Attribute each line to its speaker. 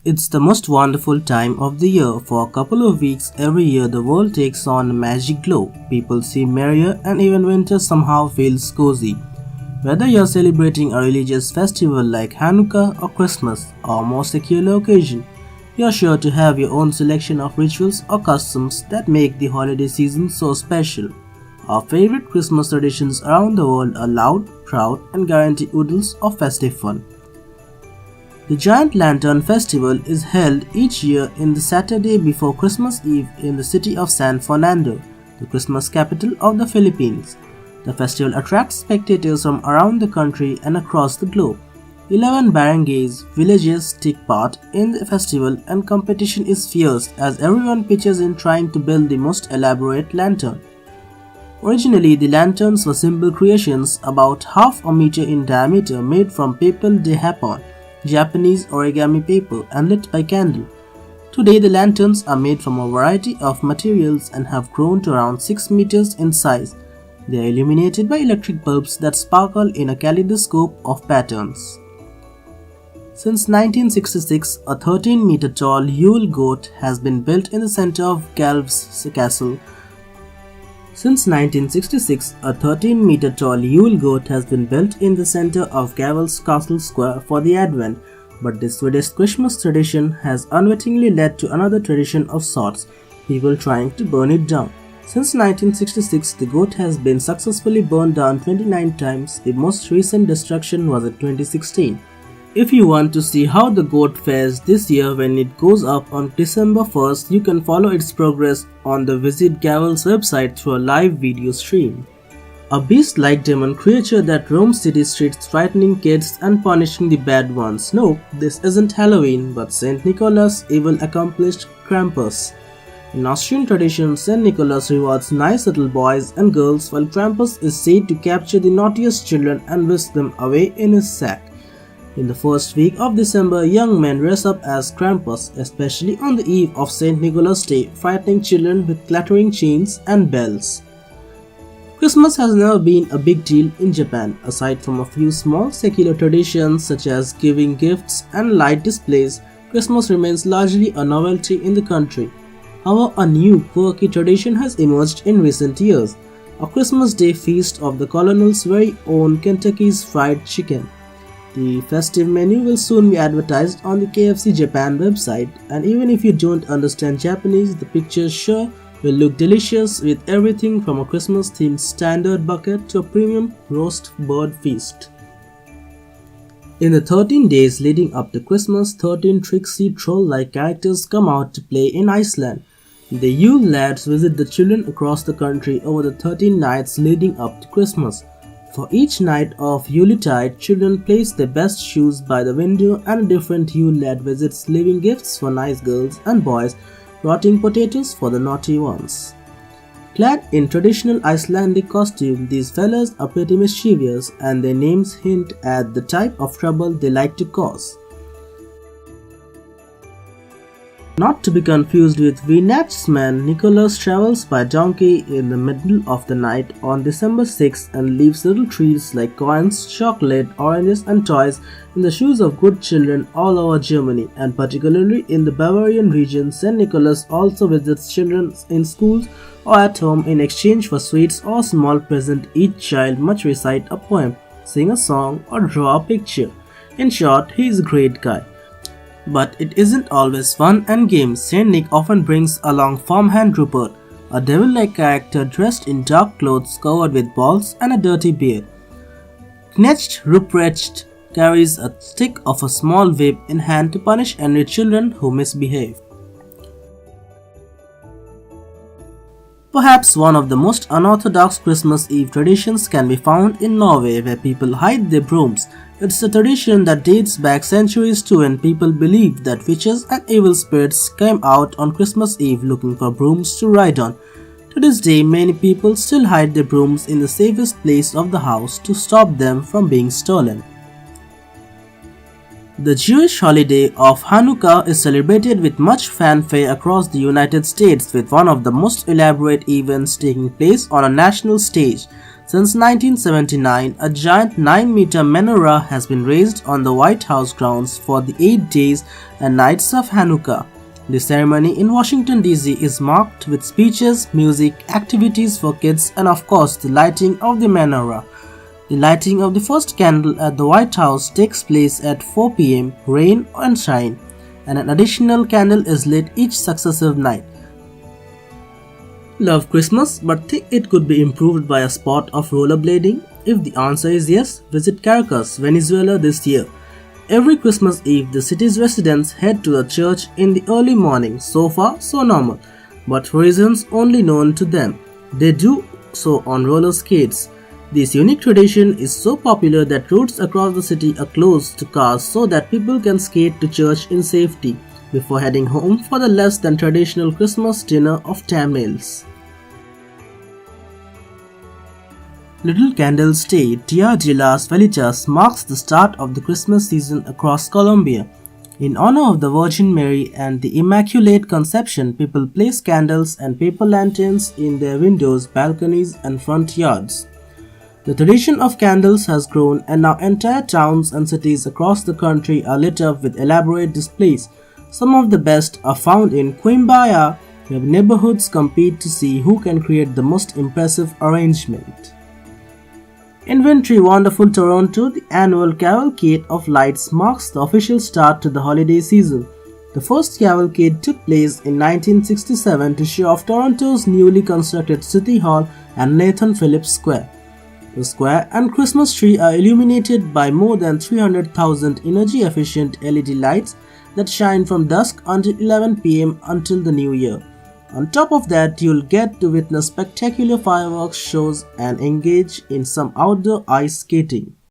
Speaker 1: It's the most wonderful time of the year. For a couple of weeks every year, the world takes on a magic glow. People seem merrier, and even winter somehow feels cozy. Whether you're celebrating a religious festival like Hanukkah or Christmas, or a more secular occasion, you're sure to have your own selection of rituals or customs that make the holiday season so special. Our favorite Christmas traditions around the world are loud, proud, and guarantee oodles of festive fun. The Giant Lantern Festival is held each year in the Saturday before Christmas Eve in the city of San Fernando, the Christmas capital of the Philippines. The festival attracts spectators from around the country and across the globe. 11 barangays, villages take part in the festival, and competition is fierce as everyone pitches in trying to build the most elaborate lantern. Originally, the lanterns were simple creations about half a meter in diameter made from papel de hapon, Japanese origami paper, and lit by candle. Today, the lanterns are made from a variety of materials and have grown to around 6 meters in size. They are illuminated by electric bulbs that sparkle in a kaleidoscope of patterns. Since 1966, a 13-meter tall Yule goat has been built in the center of Galv's castle. Since 1966, a 13-meter tall Yule goat has been built in the center of Gavel's Castle Square for the Advent, but this Swedish Christmas tradition has unwittingly led to another tradition of sorts, people trying to burn it down. Since 1966, the goat has been successfully burned down 29 times. The most recent destruction was in 2016. If you want to see how the goat fares this year when it goes up on December 1st, you can follow its progress on the Visit Gavel's website through a live video stream. A beast-like demon creature that roams city streets frightening kids and punishing the bad ones. No, this isn't Halloween, but Saint Nicholas, evil accomplished Krampus. In Austrian tradition, Saint Nicholas rewards nice little boys and girls, while Krampus is said to capture the naughtiest children and whisk them away in his sack. In the first week of December, young men dress up as Krampus, especially on the eve of St. Nicholas' Day, frightening children with clattering chains and bells. Christmas has never been a big deal in Japan. Aside from a few small secular traditions such as giving gifts and light displays, Christmas remains largely a novelty in the country. However, a new quirky tradition has emerged in recent years, a Christmas Day feast of the Colonel's very own Kentucky's Fried Chicken. The festive menu will soon be advertised on the KFC Japan website, and even if you don't understand Japanese, the pictures sure will look delicious with everything from a Christmas-themed standard bucket to a premium roast bird feast. In the 13 days leading up to Christmas, 13 tricksy troll-like characters come out to play in Iceland. The Yule lads visit the children across the country over the 13 nights leading up to Christmas. For each night of Yuletide, children place their best shoes by the window, and a different Yule lad visits, leaving gifts for nice girls and boys, rotting potatoes for the naughty ones. Clad in traditional Icelandic costume, these fellas are pretty mischievous, and their names hint at the type of trouble they like to cause. Not to be confused with Weihnachtsmann, Nicholas travels by donkey in the middle of the night on December 6th and leaves little treats like coins, chocolate, oranges and toys in the shoes of good children all over Germany, and particularly in the Bavarian region. St. Nicholas also visits children in schools or at home in exchange for sweets or small present. Each child must recite a poem, sing a song or draw a picture. In short, he is a great guy. But it isn't always fun and games. Saint Nick often brings along farmhand Rupert, a devil-like character dressed in dark clothes covered with balls and a dirty beard. Knecht Ruprecht carries a stick of a small whip in hand to punish angry children who misbehave. Perhaps one of the most unorthodox Christmas Eve traditions can be found in Norway, where people hide their brooms. It's a tradition that dates back centuries to when people believed that witches and evil spirits came out on Christmas Eve looking for brooms to ride on. To this day, many people still hide their brooms in the safest place of the house to stop them from being stolen. The Jewish holiday of Hanukkah is celebrated with much fanfare across the United States, with one of the most elaborate events taking place on a national stage. Since 1979, a giant 9-meter menorah has been raised on the White House grounds for the 8 days and nights of Hanukkah. The ceremony in Washington DC is marked with speeches, music, activities for kids, and of course the lighting of the menorah. The lighting of the first candle at the White House takes place at 4 p.m., rain and shine, and an additional candle is lit each successive night. Love Christmas but think it could be improved by a spot of rollerblading? If the answer is yes, visit Caracas, Venezuela this year. Every Christmas Eve, the city's residents head to the church in the early morning. So far, so normal. But for reasons only known to them, they do so on roller skates. This unique tradition is so popular that roads across the city are closed to cars so that people can skate to church in safety before heading home for the less than traditional Christmas dinner of tamales. Little Candles Day, Dia de las Velitas, marks the start of the Christmas season across Colombia. In honor of the Virgin Mary and the Immaculate Conception, people place candles and paper lanterns in their windows, balconies, and front yards. The tradition of candles has grown, and now entire towns and cities across the country are lit up with elaborate displays. Some of the best are found in Quimbaya, where neighborhoods compete to see who can create the most impressive arrangement. In wintry wonderful Toronto, the annual Cavalcade of Lights marks the official start to the holiday season. The first cavalcade took place in 1967 to show off Toronto's newly constructed City Hall and Nathan Phillips Square. The square and Christmas tree are illuminated by more than 300,000 energy-efficient LED lights that shine from dusk until 11 p.m. until the new year. On top of that, you'll get to witness spectacular fireworks shows and engage in some outdoor ice skating.